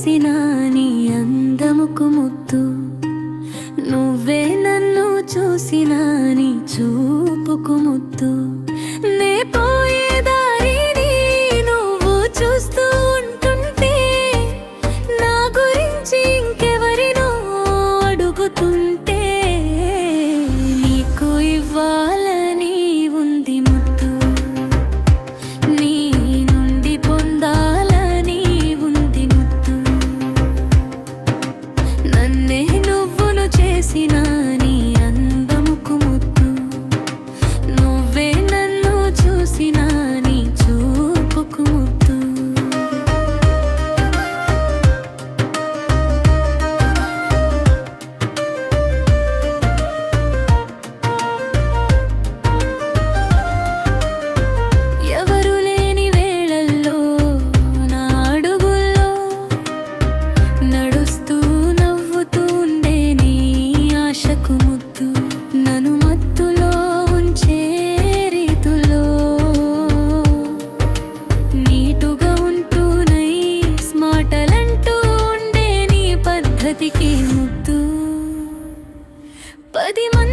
చేసిన నీ అందముకు ముద్దు, నువ్వే నన్ను చూసిన నీ చూపుకు ముద్దు. నే పోయే దారిని నువ్వు చూస్తూ ఉంటుంటే నా గురించి ఇంకెవరినో అడుగుతుంటే నీకు ఇవ్వాలని ఉంది ముద్దు, నీ నుండి పొందాలని ఉంది ముద్దు. నన్నే నువ్వును చేసిన నీ అందముకు ముద్దు, నువ్వే నన్ను చూసిన నీ చూపుకు ముద్దు. ఎవరు లేని వేళల్లో నా అడుగుల్లో నడుస్తూ నవ్వుతూ ఉండే నీ ఆశకు ముద్దు. నన్ను మత్తులో ఉంచే రీతులో నీటుగా ఉంటూ నైస్ మాటలంటూ ఉండే నీ పద్ధతికి ముద్దు. 10 మంది